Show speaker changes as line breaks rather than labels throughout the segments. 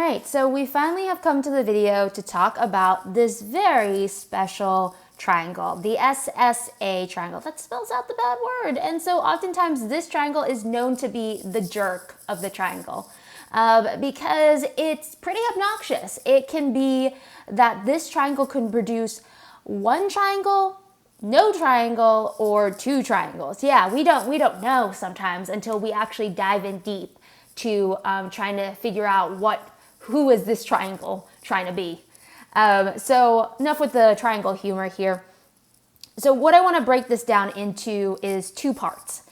right, so we finally have come to the video to talk about this very special triangle, the SSA triangle. That spells out the bad word. And so oftentimes this triangle is known to be the jerk of the triangle because it's pretty obnoxious. It can be that this triangle can produce one triangle, no triangle, or two triangles. Yeah, we don't know sometimes until we actually dive in deep to trying to figure out who is this triangle trying to be. So enough with the triangle humor here. So what I want to break this down into is two parts.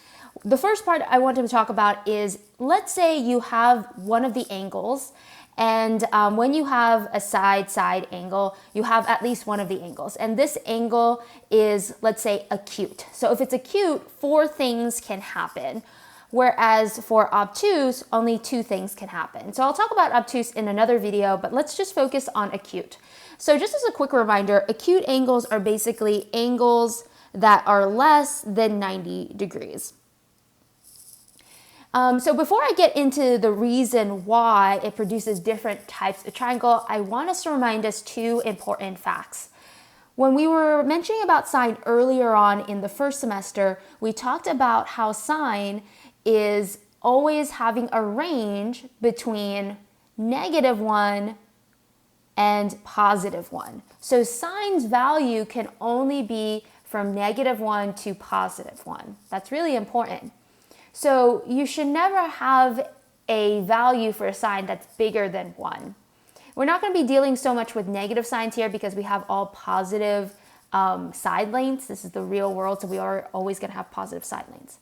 The first part I want to talk about is, let's say you have one of the angles, and when you have a side angle, you have at least one of the angles. And this angle is, let's say, acute. So if it's acute, 4 things can happen. Whereas for obtuse, only 2 things can happen. So I'll talk about obtuse in another video, but let's just focus on acute. So just as a quick reminder, acute angles are basically angles that are less than 90 degrees. So before I get into the reason why it produces different types of triangle, I want us to remind us 2 important facts. When we were mentioning about sine earlier on in the first semester, we talked about how sine is always having a range between -1 and +1. So sine's value can only be from -1 to +1. That's really important. So you should never have a value for a sine that's bigger than 1. We're not going to be dealing so much with negative signs here because we have all positive side lengths. This is the real world, so we are always going to have positive side lengths.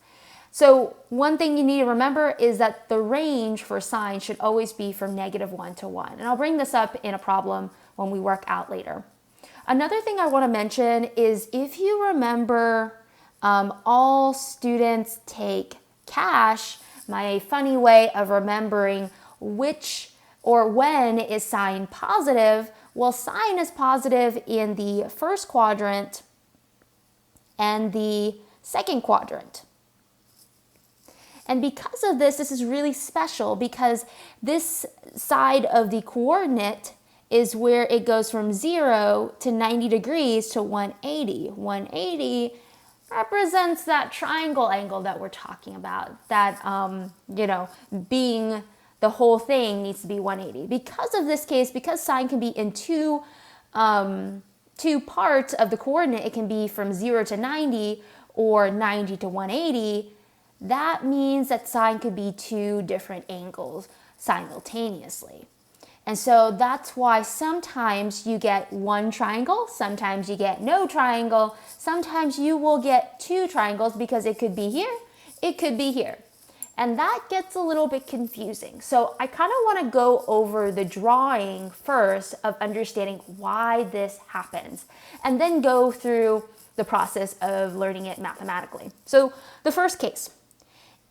So one thing you need to remember is that the range for sine should always be from -1 to 1. And I'll bring this up in a problem when we work out later. Another thing I want to mention is, if you remember, all students take cash, my funny way of remembering which or when is sine positive, well, sine is positive in the first quadrant and the second quadrant. And because of this, this is really special because this side of the coordinate is where it goes from 0 to 90 degrees to 180. 180 represents that triangle angle that we're talking about, that, being the whole thing needs to be 180. Because of this case, because sine can be in two parts of the coordinate, it can be from 0 to 90 or 90 to 180. That means that sine could be 2 different angles simultaneously. And so that's why sometimes you get 1 triangle, sometimes you get no triangle, sometimes you will get 2 triangles because it could be here, it could be here. And that gets a little bit confusing. So I kind of want to go over the drawing first of understanding why this happens, and then go through the process of learning it mathematically. So the first case,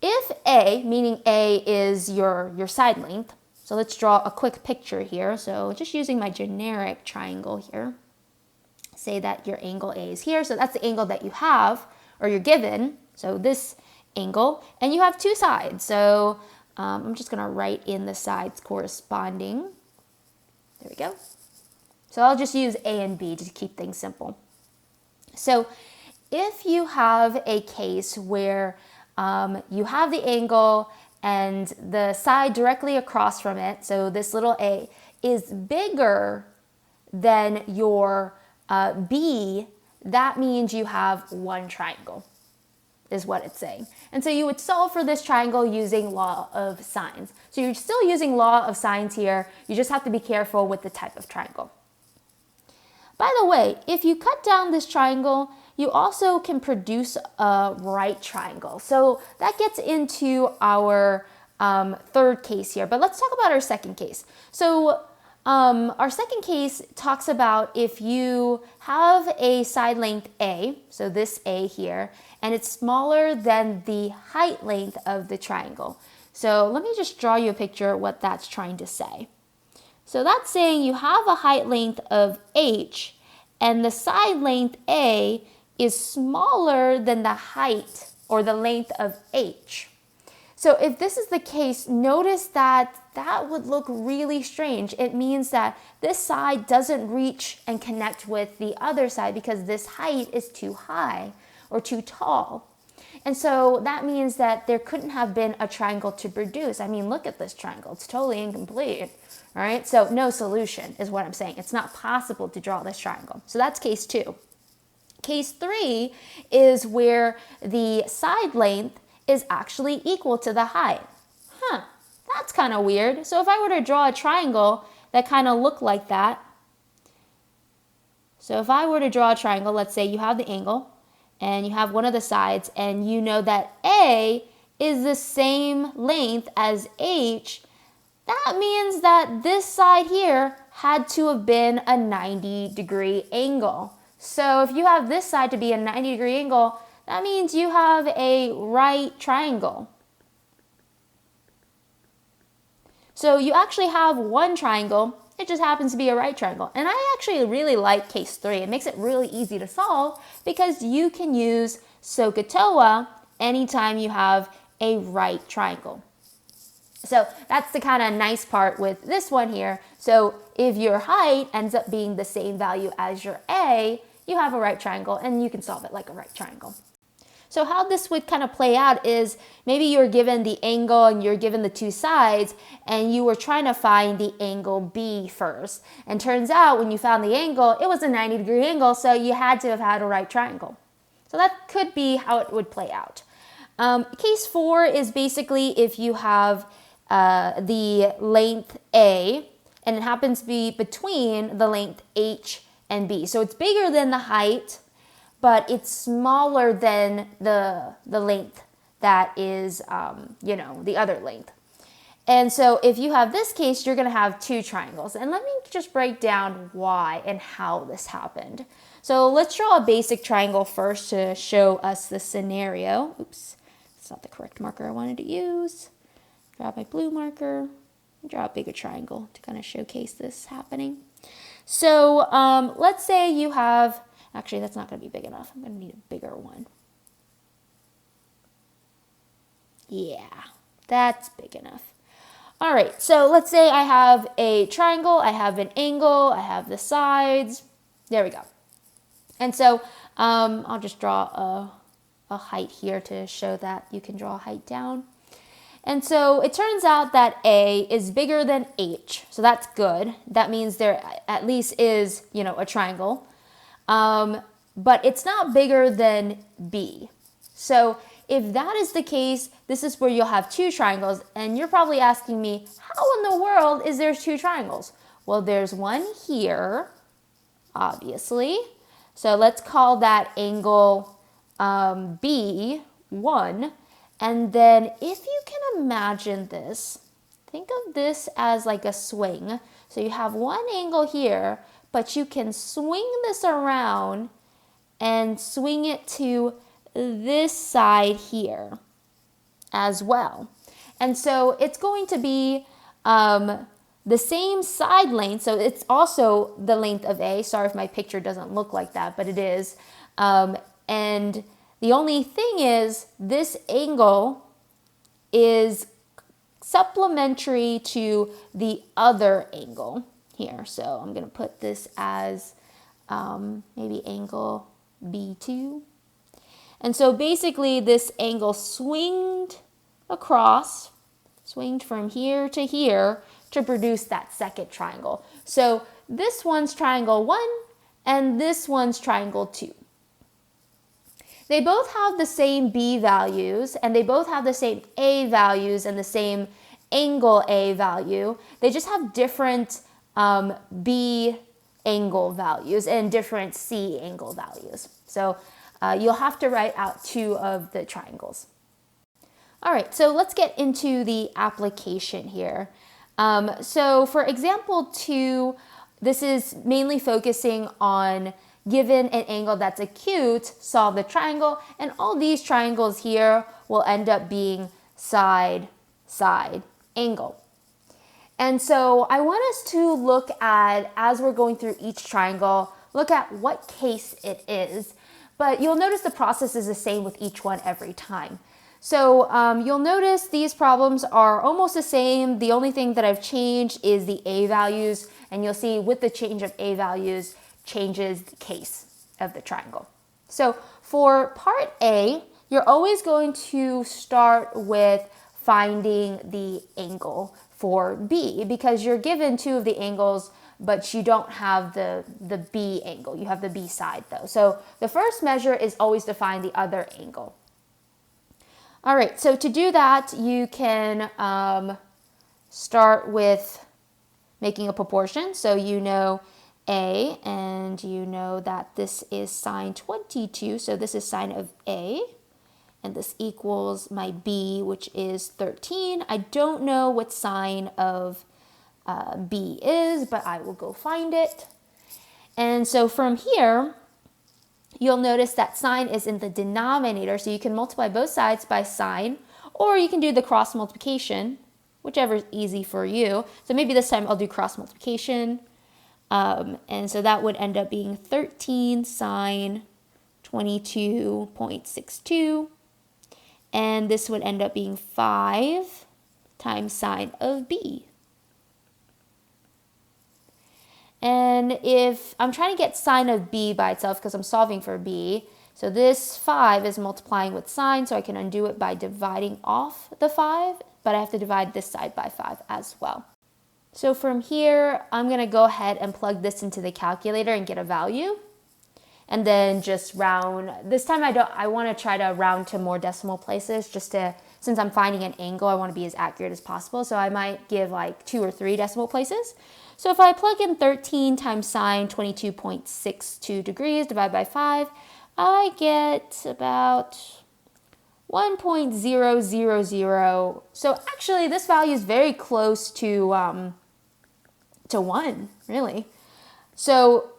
if A, meaning A is your side length, so let's draw a quick picture here. So just using my generic triangle here, say that your angle A is here. So that's the angle that you have, or you're given. So this angle, and you have 2 sides. So I'm just gonna write in the sides corresponding. There we go. So I'll just use A and B to keep things simple. So if you have a case where you have the angle and the side directly across from it, so this little A, is bigger than your B, that means you have 1 triangle, is what it's saying. And so you would solve for this triangle using law of sines. So you're still using law of sines here, you just have to be careful with the type of triangle. By the way, if you cut down this triangle, you also can produce a right triangle. So that gets into our third case here, but let's talk about our second case. So our second case talks about if you have a side length A, so this A here, and it's smaller than the height length of the triangle. So let me just draw you a picture of what that's trying to say. So that's saying you have a height length of H, and the side length A is smaller than the height or the length of H. So if this is the case, notice that that would look really strange. It means that this side doesn't reach and connect with the other side because this height is too high or too tall. And so that means that there couldn't have been a triangle to produce. I mean, look at this triangle. It's totally incomplete. All right, so no solution is what I'm saying. It's not possible to draw this triangle. So that's case 2. Case 3 is where the side length is actually equal to the height. That's kind of weird. So if I were to draw a triangle that kind of looked like that. So if I were to draw a triangle, let's say you have the angle and you have one of the sides and you know that A is the same length as H, that means that this side here had to have been a 90-degree angle. So if you have this side to be a 90-degree angle, that means you have a right triangle. So you actually have one triangle, it just happens to be a right triangle. And I actually really like case 3. It makes it really easy to solve because you can use SOHCAHTOA anytime you have a right triangle. So that's the kind of nice part with this one here. So if your height ends up being the same value as your A, you have a right triangle and you can solve it like a right triangle. So how this would kind of play out is maybe you're given the angle and you're given the two sides and you were trying to find the angle B first. And turns out when you found the angle, it was a 90-degree angle, so you had to have had a right triangle. So that could be how it would play out. Case 4 is basically if you have the length A and it happens to be between the length H and B. So it's bigger than the height, but it's smaller than the length that is, the other length. And so if you have this case, you're going to have two triangles. And let me just break down why and how this happened. So let's draw a basic triangle first to show us the scenario. Oops, that's not the correct marker I wanted to use. Grab my blue marker and draw a bigger triangle to kind of showcase this happening. So let's say you have, actually that's not going to be big enough. I'm going to need a bigger one. Yeah, that's big enough. All right, so let's say I have a triangle, I have an angle, I have the sides. There we go. And so I'll just draw a height here to show that you can draw a height down. And so it turns out that A is bigger than H, so that's good. That means there at least is, a triangle. But it's not bigger than B. So if that is the case, this is where you'll have two triangles. And you're probably asking me, how in the world is there two triangles? Well, there's one here, obviously. So let's call that angle B1. And then if you can imagine this, think of this as like a swing. So you have one angle here, but you can swing this around and swing it to this side here as well. And so it's going to be the same side length. So it's also the length of A. Sorry if my picture doesn't look like that, but it is. And the only thing is this angle is supplementary to the other angle here. So I'm going to put this as maybe angle B2. And so basically this angle swinged across, swinged from here to produce that second triangle. So this one's triangle 1 and this one's triangle 2. They both have the same B values and they both have the same A values and the same angle A value. They just have different B angle values and different C angle values. So you'll have to write out two of the triangles. All right, so let's get into the application here. So for example 2, this is mainly focusing on given an angle that's acute, solve the triangle, and all these triangles here will end up being side angle. And so I want us to look at, as we're going through each triangle, look at what case it is. But you'll notice the process is the same with each one every time. So you'll notice these problems are almost the same. The only thing that I've changed is the a values, and you'll see with the change of a values changes the case of the triangle. So for part A, you're always going to start with finding the angle for B because you're given two of the angles, but you don't have the B angle. You have the B side though. So the first measure is always to find the other angle. All right, so to do that, you can start with making a proportion. So you know A, and you know that this is sine 22, so this is sine of A, and this equals my B, which is 13. I don't know what sine of B is, but I will go find it. And so from here, you'll notice that sine is in the denominator, so you can multiply both sides by sine, or you can do the cross multiplication, whichever is easy for you. So maybe this time I'll do cross multiplication. And so that would end up being 13 sine 22.62. And this would end up being 5 times sine of B. And if I'm trying to get sine of B by itself because I'm solving for B, so this 5 is multiplying with sine, so I can undo it by dividing off the 5, but I have to divide this side by 5 as well. So from here, I'm going to go ahead and plug this into the calculator and get a value. And then just round. This time I want to try to round to more decimal places since I'm finding an angle, I want to be as accurate as possible. So I might give like 2 or 3 decimal places. So if I plug in 13 times sine 22.62 degrees divided by 5, I get about 1.000. So actually this value is very close to 1, really. So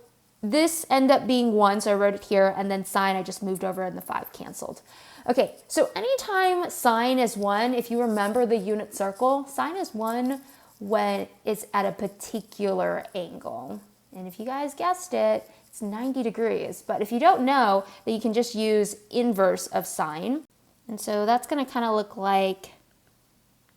this ended up being 1, so I wrote it here, and then sine I just moved over and the 5 canceled. Okay, so anytime sine is 1, if you remember the unit circle, sine is 1 when it's at a particular angle. And if you guys guessed it, it's 90 degrees. But if you don't know, then you can just use inverse of sine. And so that's going to kind of look like,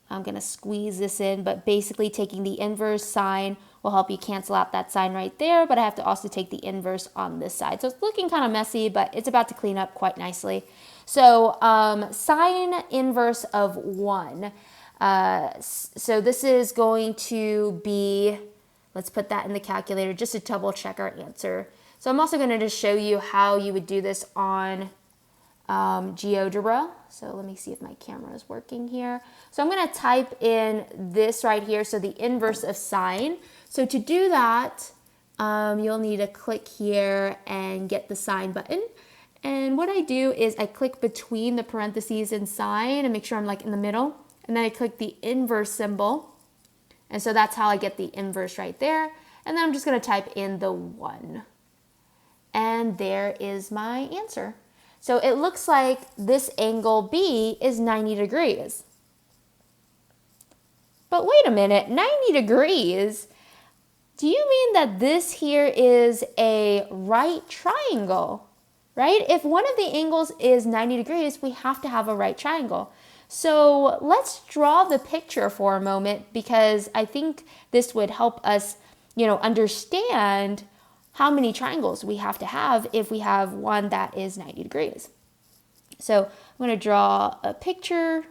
I'm going to squeeze this in, but basically taking the inverse sine will help you cancel out that sine right there, but I have to also take the inverse on this side. So it's looking kind of messy, but it's about to clean up quite nicely. So sine inverse of 1. So this is going to be, let's put that in the calculator just to double check our answer. So I'm also going to just show you how you would do this on GeoGebra. So let me see if my camera is working here. So I'm going to type in this right here, so the inverse of sine. So to do that, you'll need to click here and get the sine button. And what I do is I click between the parentheses and sine and make sure I'm like in the middle. And then I click the inverse symbol. And so that's how I get the inverse right there. And then I'm just going to type in the 1. And there is my answer. So it looks like this angle B is 90 degrees. But wait a minute, 90 degrees? Do you mean that this here is a right triangle, right? If one of the angles is 90 degrees, we have to have a right triangle. So let's draw the picture for a moment because I think this would help us, understand how many triangles we have to have if we have one that is 90 degrees. So I'm going to draw a picture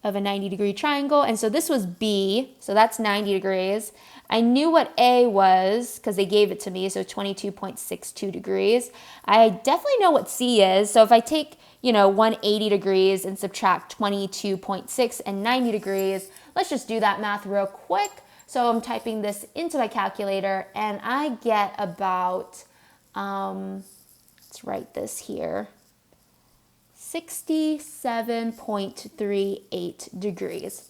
of a 90-degree triangle. And so this was B, so that's 90 degrees. I knew what A was because they gave it to me, so 22.62 degrees. I definitely know what C is. So if I take, 180 degrees and subtract 22.6 and 90 degrees, let's just do that math real quick. So I'm typing this into my calculator and I get about, let's write this here, 67.38 degrees.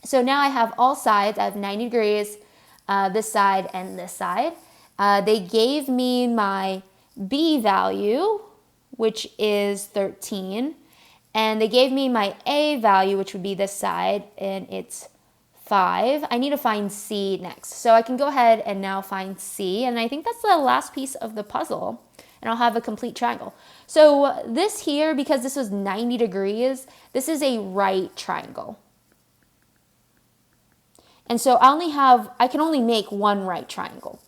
So now I have all sides. I have 90 degrees, this side and this side. They gave me my B value, which is 13. And they gave me my A value, which would be this side, and it's 5. I need to find C next. So I can go ahead and now find C. And I think that's the last piece of the puzzle. and I'll have a complete triangle. So this here, because this was 90 degrees, this is a right triangle. And so I can only make one right triangle.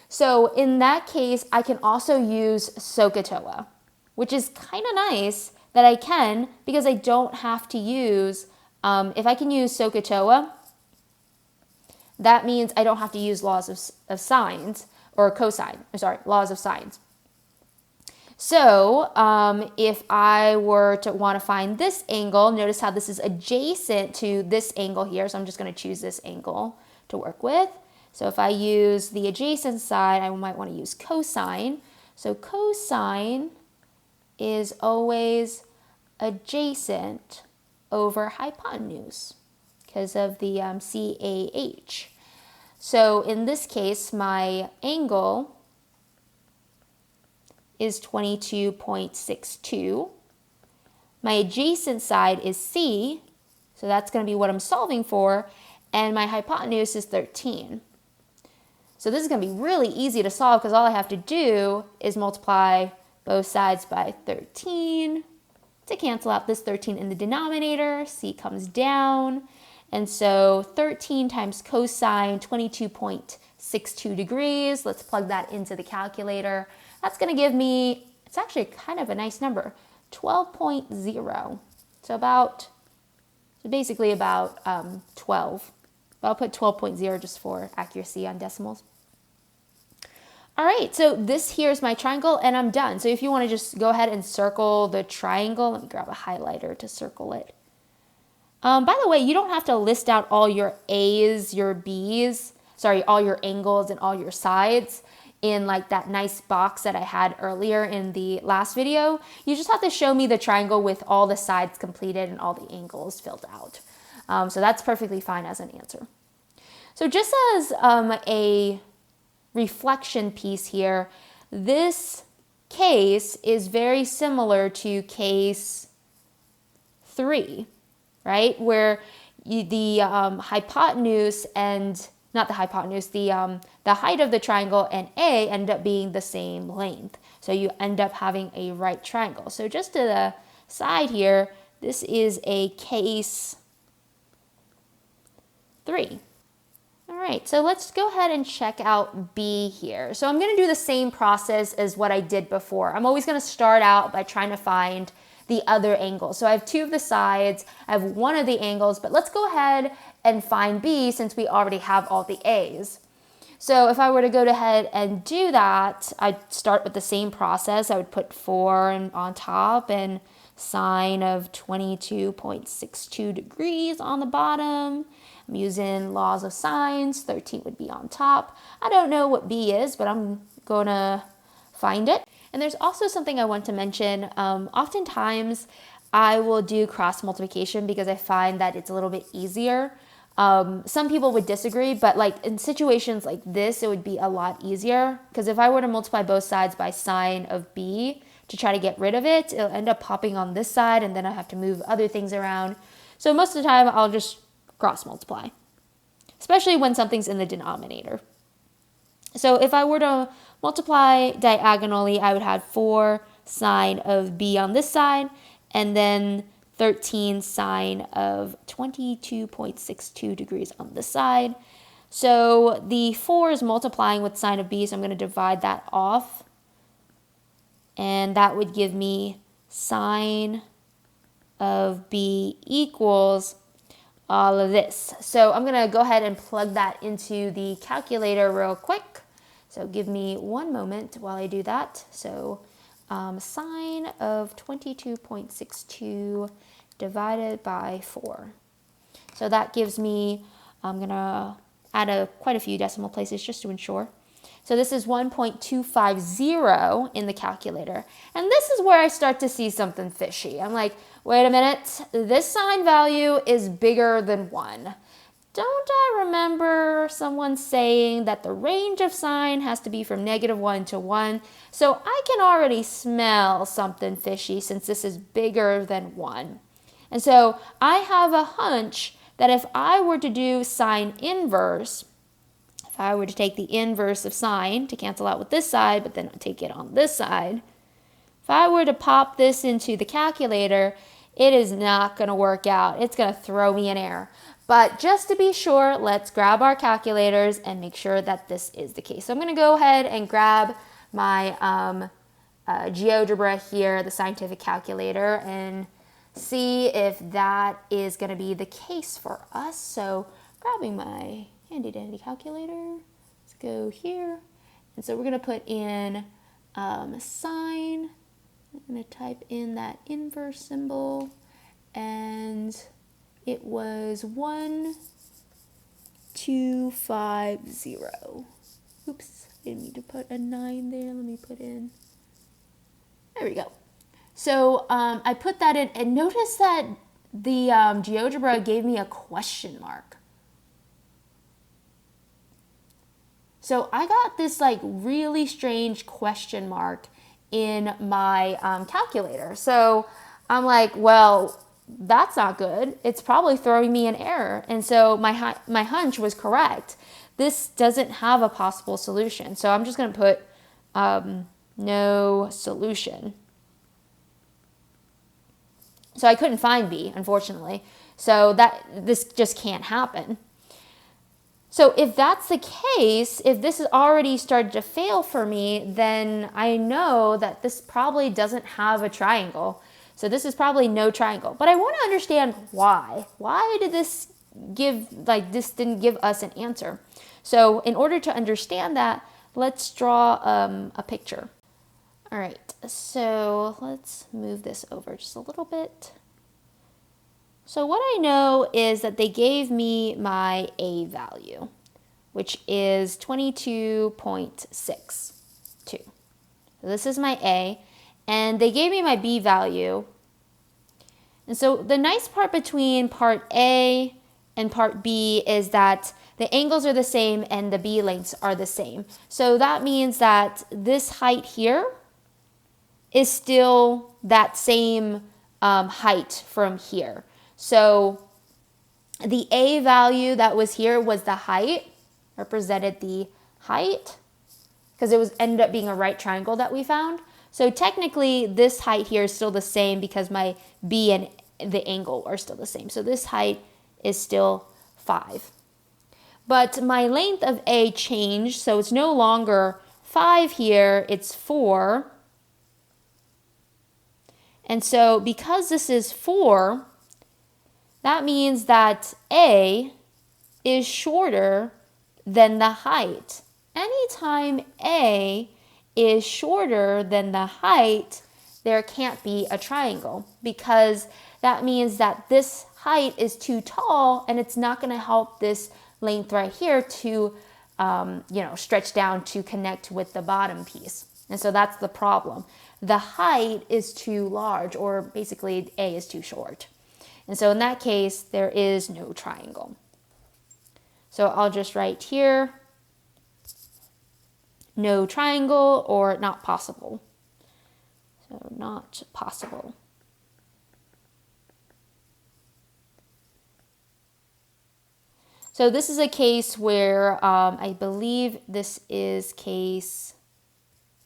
So in that case, I can also use SOHCAHTOA, which is kind of nice that I can, because I don't have to use, if I can use SOHCAHTOA, that means I don't have to use laws of sines, or laws of sines. So if I were to want to find this angle, notice how this is adjacent to this angle here. So I'm just going to choose this angle to work with. So if I use the adjacent side, I might want to use cosine. So cosine is always adjacent over hypotenuse because of the CAH. So in this case, my angle is 22.62. My adjacent side is C, so that's going to be what I'm solving for, and my hypotenuse is 13. So this is going to be really easy to solve because all I have to do is multiply both sides by 13 to cancel out this 13 in the denominator. C comes down, and so 13 times cosine 22.62 degrees. Let's plug that into the calculator. That's going to give me, it's actually kind of a nice number, 12.0. So basically about 12. But I'll put 12.0 just for accuracy on decimals. All right, so this here is my triangle, and I'm done. So if you want to just go ahead and circle the triangle, let me grab a highlighter to circle it. By the way, you don't have to list out all your A's, your B's, all your angles and all your sides in like that nice box that I had earlier in the last video. You just have to show me the triangle with all the sides completed and all the angles filled out. So that's perfectly fine as an answer. So just as a reflection piece here, this case is very similar to case 3, right? Where the hypotenuse and, not the hypotenuse, the height of the triangle and A end up being the same length. So you end up having a right triangle. So just to the side here, this is a case 3. All right, so let's go ahead and check out B here. So I'm going to do the same process as what I did before. I'm always going to start out by trying to find the other angle. So I have 2 of the sides, I have 1 of the angles, but let's go ahead and find B since we already have all the A's. So if I were to go ahead and do that, I'd start with the same process. I would put 4 on top and sine of 22.62 degrees on the bottom. I'm using laws of sines. 13 would be on top. I don't know what B is, but I'm going to find it. And there's also something I want to mention. Oftentimes, I will do cross multiplication because I find that it's a little bit easier. Some people would disagree, but like in situations like this, it would be a lot easier. Because if I were to multiply both sides by sine of B to try to get rid of it, it'll end up popping on this side, and then I have to move other things around. So most of the time, I'll just cross multiply, especially when something's in the denominator. So if I were to multiply diagonally, I would have 4 sine of B on this side, and then 13 sine of 22.62 degrees on this side. So the 4 is multiplying with sine of B, so I'm going to divide that off. And that would give me sine of B equals all of this. So I'm going to go ahead and plug that into the calculator real quick. So give me one moment while I do that. So sine of 22.62 divided by 4. So that gives me, I'm going to add quite a few decimal places just to ensure. So this is 1.250 in the calculator. And this is where I start to see something fishy. I'm like, wait a minute, this sine value is bigger than 1. Don't I remember someone saying that the range of sine has to be from -1 to 1? So I can already smell something fishy since this is bigger than 1. And so I have a hunch that if I were to do sine inverse, if if I were to take the inverse of sine to cancel out with this side, but then take it on this side, if I were to pop this into the calculator, it is not going to work out. It's going to throw me an error. But just to be sure, let's grab our calculators and make sure that this is the case. So I'm going to go ahead and grab my GeoGebra here, the scientific calculator, and see if that is going to be the case for us. So grabbing my handy dandy calculator, let's go here. And so we're going to put in sine. I'm going to type in that inverse symbol, and it was 1250. Oops, I didn't mean to put a 9 there. Let me put in, there we go. So I put that in, and notice that the GeoGebra gave me a question mark. So I got this like really strange question mark in my calculator. So I'm like, well, that's not good. It's probably throwing me an error. And so my hunch was correct. This doesn't have a possible solution. So I'm just going to put no solution. So I couldn't find B, unfortunately. So this just can't happen. So if that's the case, if this has already started to fail for me, then I know that this probably doesn't have a triangle. So this is probably no triangle. But I want to understand why. Why did this didn't give us an answer? So in order to understand that, let's draw a picture. All right, so let's move this over just a little bit. So what I know is that they gave me my A value, which is 22.62. So this is my A, and they gave me my B value. And so the nice part between part A and part B is that the angles are the same and the B lengths are the same. So that means that this height here is still that same height from here. So the A value that was here was the height, represented the height, because it ended up being a right triangle that we found. So technically this height here is still the same because my B and the angle are still the same. So this height is still 5. But my length of A changed, so it's no longer 5 here, it's 4. And so because this is 4, that means that A is shorter than the height. Anytime A is shorter than the height, there can't be a triangle, because that means that this height is too tall and it's not going to help this length right here to stretch down to connect with the bottom piece. And so that's the problem. The height is too large, or basically A is too short. And so in that case, there is no triangle. So I'll just write here, no triangle, or not possible. So not possible. So this is a case where I believe this is case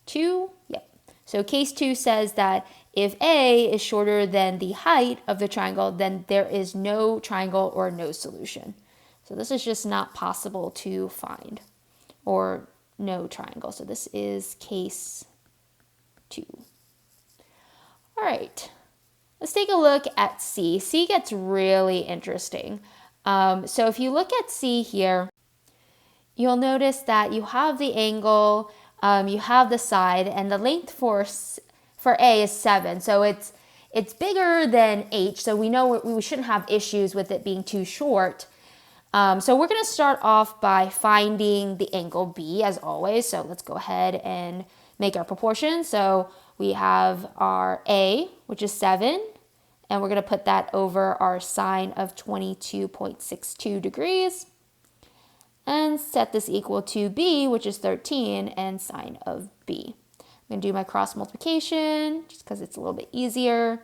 2. Yep. So case 2 says that if A is shorter than the height of the triangle, then there is no triangle or no solution. So this is just not possible to find, or no triangle. So this is case 2. All right, let's take a look at C. C gets really interesting. So if you look at C here, you'll notice that you have the angle, you have the side, and the length for A is 7. So it's bigger than H, so we know we shouldn't have issues with it being too short. So we're going to start off by finding the angle B as always. So let's go ahead and make our proportion. So we have our A, which is 7, and we're going to put that over our sine of 22.62 degrees, and set this equal to B, which is 13, and sine of B. I'm going to do my cross multiplication just because it's a little bit easier.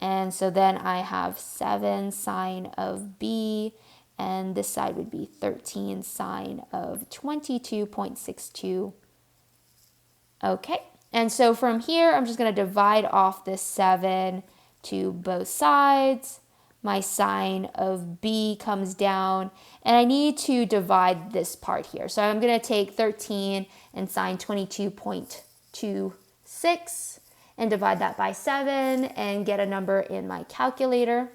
And so then I have 7 sine of B, and this side would be 13 sine of 22.62. Okay, and so from here, I'm just going to divide off this 7 to both sides. My sine of b comes down, and I need to divide this part here. So I'm going to take 13 and sine 22.26 and divide that by 7 and get a number in my calculator.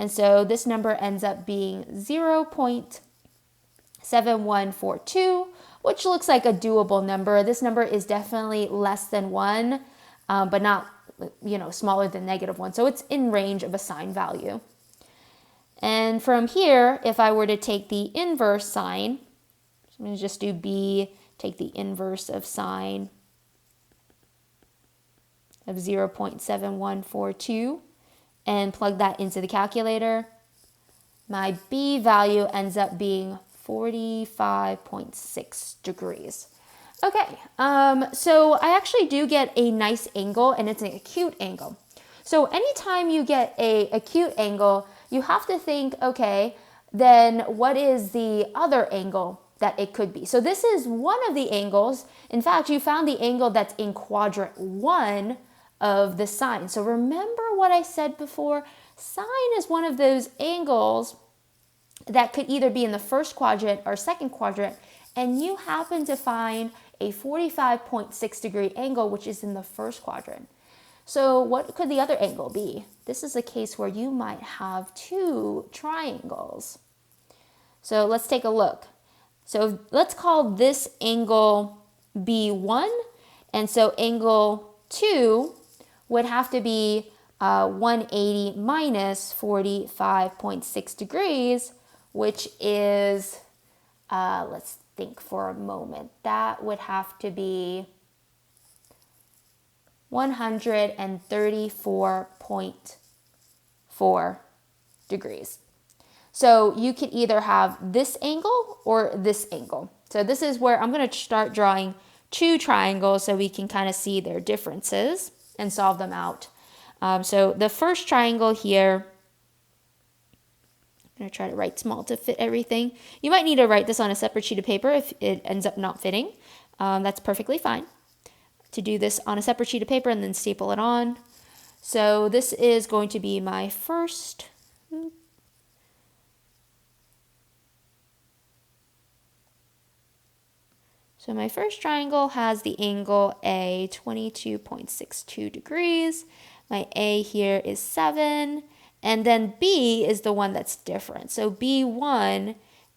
And so this number ends up being 0.7142, which looks like a doable number. This number is definitely less than 1, but not, smaller than -1. So it's in range of a sine value. And from here, if I were to take the inverse sine, I'm going to just do b, take the inverse of sine of 0.7142 and plug that into the calculator, my b value ends up being 45.6 degrees. Okay, so I actually do get a nice angle, and it's an acute angle. So anytime you get an acute angle, you have to think, okay, then what is the other angle that it could be? So this is one of the angles. In fact, you found the angle that's in quadrant 1 of the sine. So remember what I said before? Sine is one of those angles that could either be in the first quadrant or second quadrant, and you happen to find a 45.6 degree angle, which is in the first quadrant. So what could the other angle be? This is a case where you might have 2 triangles. So let's take a look. So let's call this angle B1, and so angle 2 would have to be 180 minus 45.6 degrees, which is, let's think for a moment, that would have to be 134.4 degrees. So you could either have this angle or this angle. So this is where I'm going to start drawing 2 triangles so we can kind of see their differences and solve them out. So the first triangle here, I'm going to try to write small to fit everything. You might need to write this on a separate sheet of paper if it ends up not fitting. That's perfectly fine to do this on a separate sheet of paper and then staple it on. So this is going to be my first. So my first triangle has the angle A, 22.62 degrees. My A here is 7. And then B is the one that's different. So B1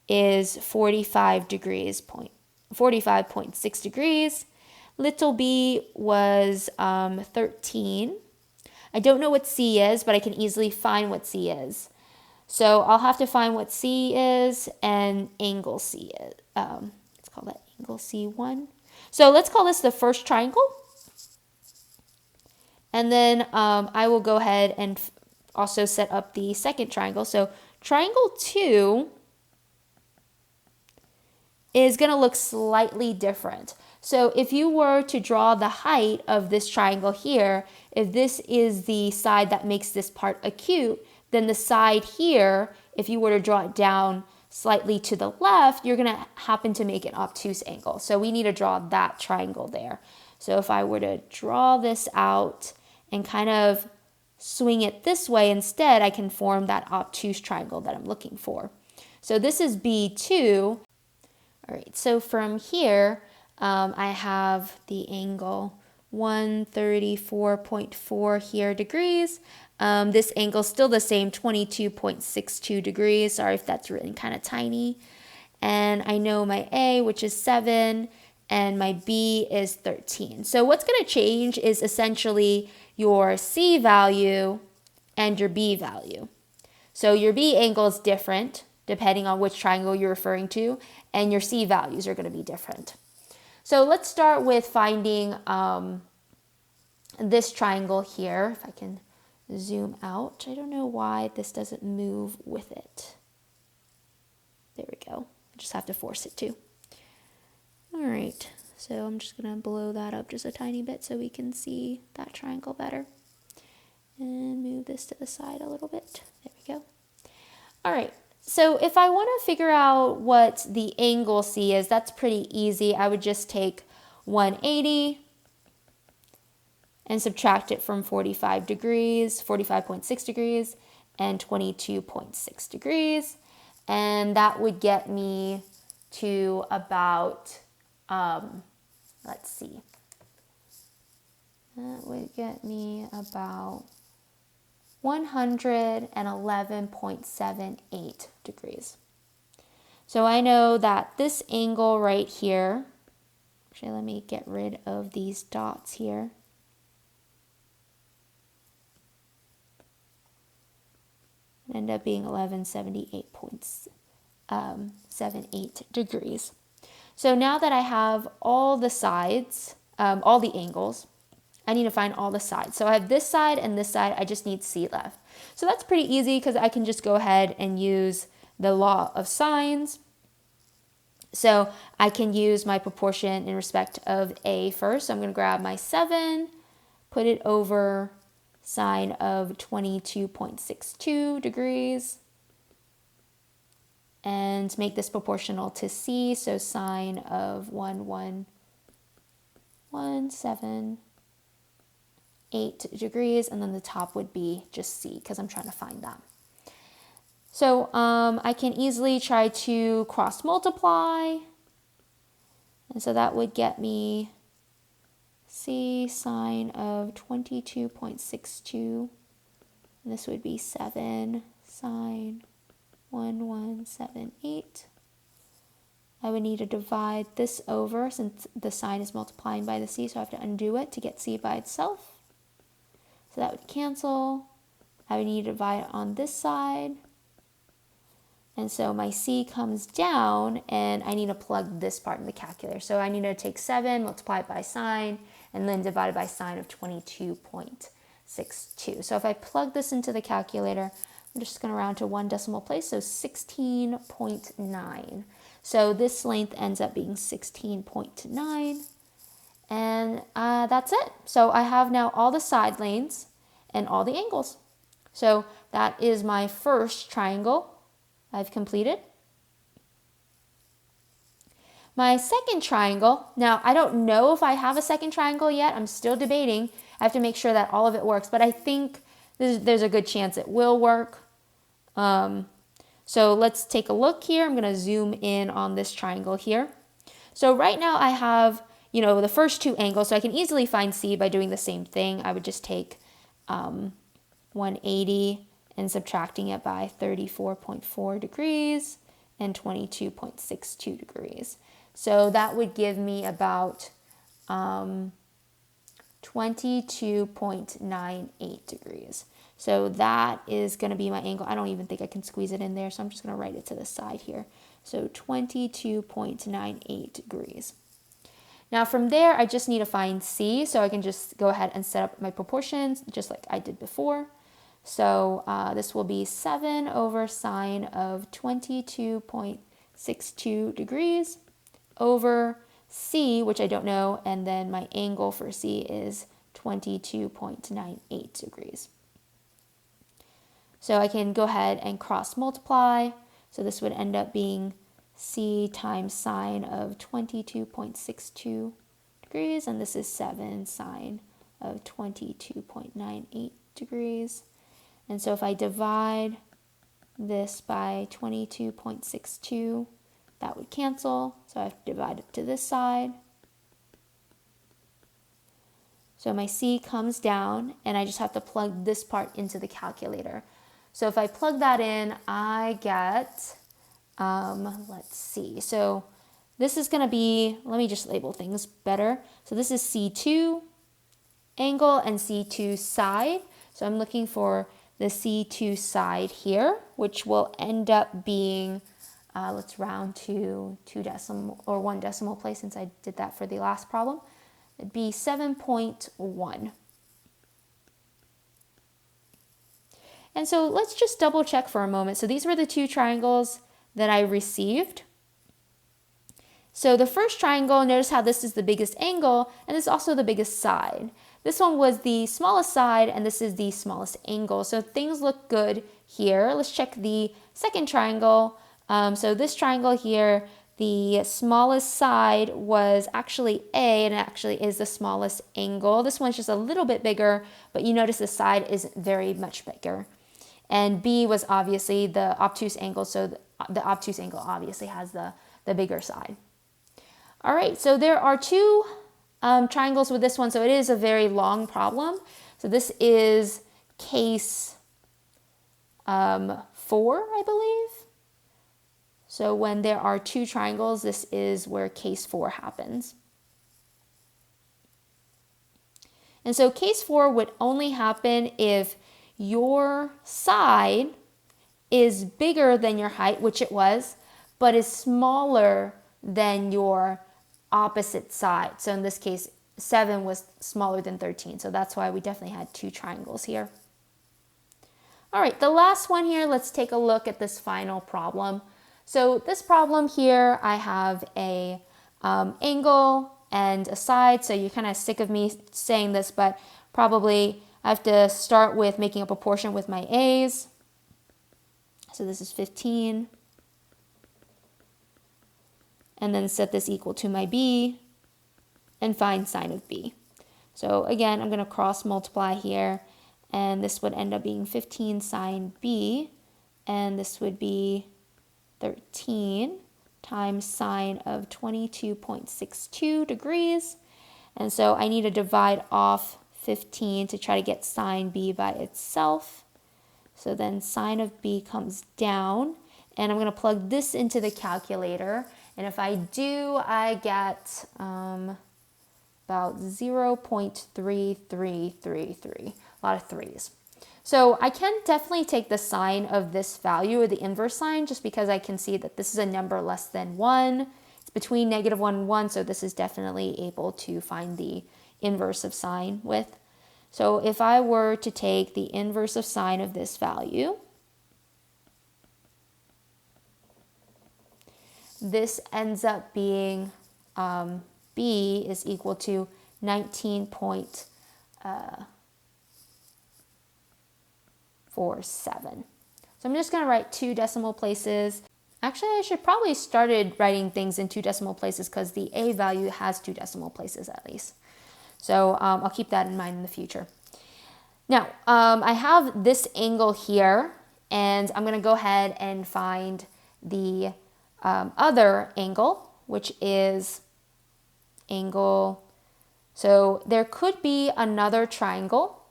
is 45.6 degrees. Little b was 13. I don't know what C is, but I can easily find what C is. So I'll have to find what C is and angle C is. Let's call that angle C1. So let's call this the first triangle. And then I will go ahead and also set up the second triangle. So triangle 2 is going to look slightly different. So if you were to draw the height of this triangle here, if this is the side that makes this part acute, then the side here, if you were to draw it down slightly to the left, you're going to happen to make an obtuse angle. So we need to draw that triangle there. So if I were to draw this out and kind of swing it this way instead, I can form that obtuse triangle that I'm looking for. So this is B2. All right, so from here, I have the angle 134.4 here degrees. This angle is still the same, 22.62 degrees. Sorry if that's written kind of tiny. And I know my A, which is 7, and my B is 13. So what's going to change is essentially your C value and your B value. So your B angle is different depending on which triangle you're referring to, and your C values are going to be different. So let's start with finding this triangle here. If I can zoom out. I don't know why this doesn't move with it. There we go. I just have to force it to. All right. So I'm just going to blow that up just a tiny bit so we can see that triangle better. And move this to the side a little bit. There we go. All right. So if I want to figure out what the angle C is, that's pretty easy. I would just take 180 and subtract it from 45 degrees, 45.6 degrees, and 22.6 degrees. And that would get me to about, let's see, that would get me about 111.78 degrees. So I know that this angle right here, actually let me get rid of these dots here. It ended up being 1178.78 degrees. So now that I have all the sides, all the angles, I need to find all the sides. So I have this side and this side, I just need C left. So that's pretty easy because I can just go ahead and use the law of sines. So I can use my proportion in respect of A first. So I'm going to grab my 7, put it over sine of 22.62 degrees, and make this proportional to C. So sine of 1117.8 degrees, and then the top would be just C because I'm trying to find that. So I can easily try to cross multiply, and so that would get me C sine of 22.62, and this would be 7 sine 1178. I would need to divide this over since the sine is multiplying by the C, so I have to undo it to get C by itself. So that would cancel. I would need to divide on this side. And so my C comes down, and I need to plug this part in the calculator. So I need to take 7, multiply it by sine, and then divide it by sine of 22.62. So if I plug this into the calculator, I'm just going to round to one decimal place, so 16.9. So this length ends up being 16.9. And that's it. So I have now all the side lanes and all the angles. So that is my first triangle I've completed. My second triangle, now I don't know if I have a second triangle yet. I'm still debating. I have to make sure that all of it works, but I think there's a good chance it will work. So let's take a look here. I'm going to zoom in on this triangle here. So right now I have, the first two angles, so I can easily find C by doing the same thing. I would just take 180 and subtracting it by 34.4 degrees and 22.62 degrees. So that would give me about 22.98 degrees. So that is going to be my angle. I don't even think I can squeeze it in there, so I'm just going to write it to the side here. So 22.98 degrees. Now from there, I just need to find C, so I can just go ahead and set up my proportions just like I did before. So this will be 7 over sine of 22.62 degrees over C, which I don't know, and then my angle for C is 22.98 degrees. So I can go ahead and cross multiply. So this would end up being C times sine of 22.62 degrees, and this is 7 sine of 22.98 degrees. And so if I divide this by 22.62, that would cancel. So I have to divide it to this side. So my C comes down, and I just have to plug this part into the calculator. So if I plug that in, I get, let's see. So this is going to be, let me just label things better. So this is C2 angle and C2 side. So I'm looking for the C2 side here, which will end up being, let's round to 1 decimal place since I did that for the last problem. It'd be 7.1. And so let's just double check for a moment. So these were the two triangles that I received. So the first triangle, notice how this is the biggest angle, and this is also the biggest side. This one was the smallest side, and this is the smallest angle. So things look good here. Let's check the second triangle. So this triangle here, the smallest side was actually A, and it actually is the smallest angle. This one's just a little bit bigger, but you notice the side is very much bigger. And B was obviously the obtuse angle, so the obtuse angle obviously has the bigger side. All right, so there are two triangles with this one, so it is a very long problem. So this is case 4, I believe. So when there are two triangles, this is where case 4 happens. And so case 4 would only happen if your side is bigger than your height, which it was, but is smaller than your opposite side. So in this case, 7 was smaller than 13. So that's why we definitely had two triangles here. All right, the last one here, let's take a look at this final problem. So this problem here, I have a angle and a side. So you're kind of sick of me saying this, but probably I have to start with making a proportion with my A's. So this is 15. And then set this equal to my B and find sine of B. So again, I'm going to cross multiply here, and this would end up being 15 sine B, and this would be 13 times sine of 22.62 degrees. And so I need to divide off 15 to try to get sine B by itself. So then sine of B comes down, and I'm going to plug this into the calculator. And if I do, I get about 0.3333, a lot of threes. So I can definitely take the sine of this value, or the inverse sine, just because I can see that this is a number less than 1. It's between -1 and 1, so this is definitely able to find the inverse of sine with. So if I were to take the inverse of sine of this value, this ends up being B is equal to 19.47. So I'm just going to write 2 decimal places. Actually, I should probably started writing things in 2 decimal places because the A value has 2 decimal places at least. So I'll keep that in mind in the future. Now, I have this angle here, and I'm going to go ahead and find the other angle, which is angle. So there could be another triangle,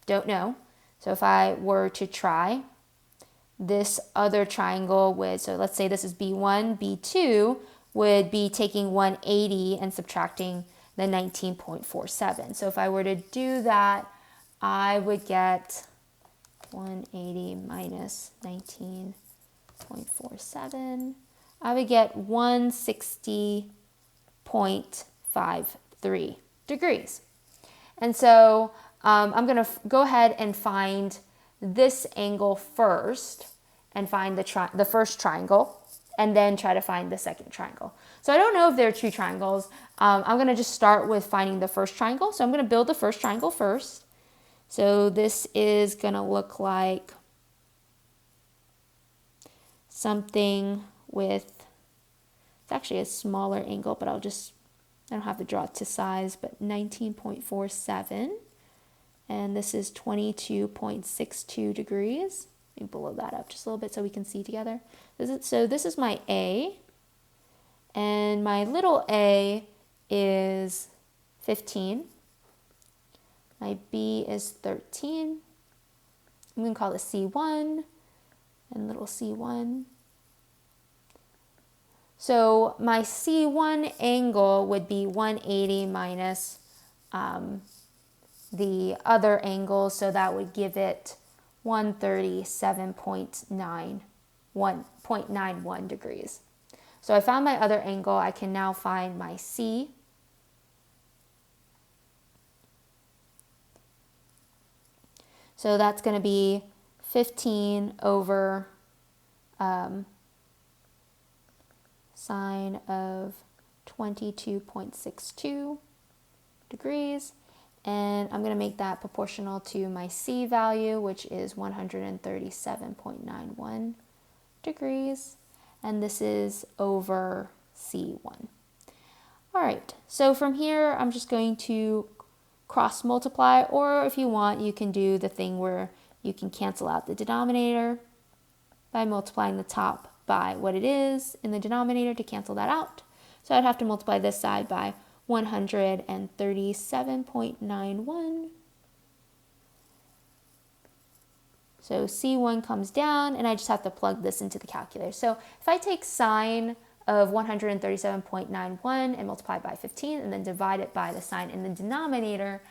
don't know. So if I were to try this other triangle with, so let's say this is B1, B2 would be taking 180 and subtracting the 19.47. So if I were to do that, I would get 180 minus 19.47. I would get 160.53 degrees. And so I'm going to go ahead and find this angle first and find the first triangle, and then try to find the second triangle. So I don't know if there are 2 triangles. I'm going to just start with finding the first triangle. So I'm going to build the first triangle first. So this is going to look like something with, it's actually a smaller angle, but I don't have to draw it to size, but 19.47. And this is 22.62 degrees. Let me blow that up just a little bit so we can see together. So this is my A, and my little a is 15. My B is 13. I'm going to call it C1 and little C1. So my C1 angle would be 180 minus the other angle, so that would give it 137.91 degrees. So I found my other angle. I can now find my C. So that's going to be 15 over sine of 22.62 degrees. And I'm going to make that proportional to my C value, which is 137.91 degrees. And this is over C1. All right, so from here, I'm just going to cross multiply, or if you want, you can do the thing where you can cancel out the denominator by multiplying the top by what it is in the denominator to cancel that out. So I'd have to multiply this side by 137.91. So C1 comes down, and I just have to plug this into the calculator. So if I take sine of 137.91 and multiply by 15 and then divide it by the sign in the denominator,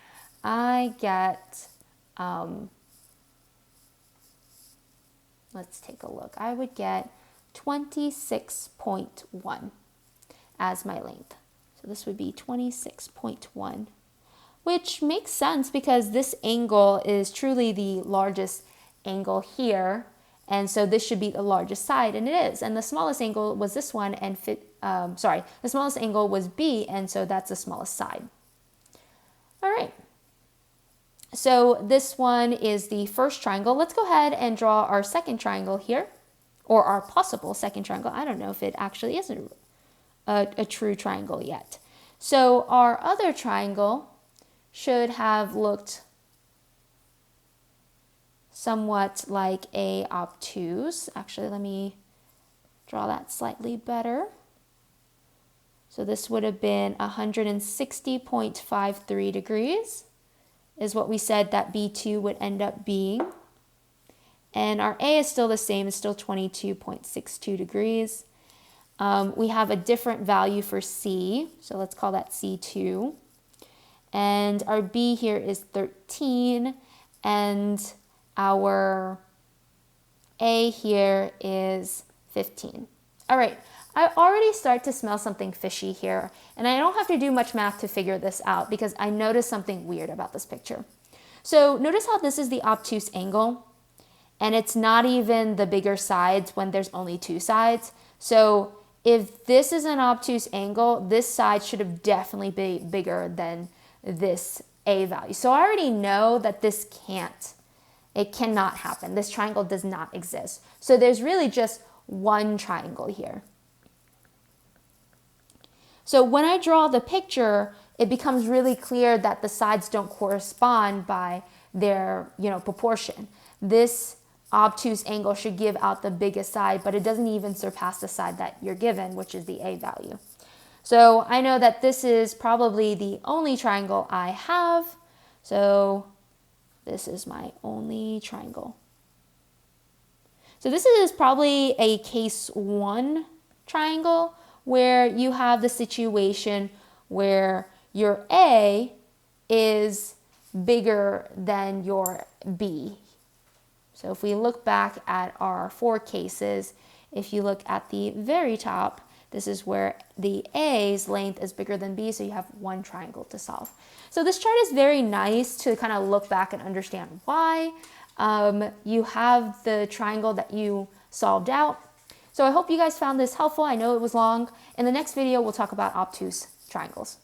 I get, let's take a look. I would get 26.1 as my length. So this would be 26.1, which makes sense because this angle is truly the largest angle here. And so this should be the largest side, and it is. And the smallest angle was this one, and the smallest angle was B, and so that's the smallest side. All right. So this one is the first triangle. Let's go ahead and draw our second triangle here, or our possible second triangle. I don't know if it actually is a true triangle yet. So our other triangle should have looked somewhat like a obtuse. Actually, let me draw that slightly better. So this would have been 160.53 degrees is what we said that B2 would end up being. And our A is still the same, it's still 22.62 degrees. We have a different value for C, so let's call that C2. And our B here is 13, and our A here is 15. All right, I already start to smell something fishy here, and I don't have to do much math to figure this out because I noticed something weird about this picture. So notice how this is the obtuse angle, and it's not even the bigger sides when there's only two sides. So if this is an obtuse angle, this side should have definitely been bigger than this A value. So I already know that this it cannot happen. This triangle does not exist. So there's really just one triangle here. So when I draw the picture, it becomes really clear that the sides don't correspond by their, proportion. This obtuse angle should give out the biggest side, but it doesn't even surpass the side that you're given, which is the A value. So I know that this is probably the only triangle I have. So this is my only triangle. So this is probably a case 1 triangle where you have the situation where your A is bigger than your B. So if we look back at our 4 cases, if you look at the very top, this is where the A's length is bigger than B, so you have one triangle to solve. So this chart is very nice to kind of look back and understand why. You have the triangle that you solved out. So I hope you guys found this helpful. I know it was long. In the next video, we'll talk about obtuse triangles.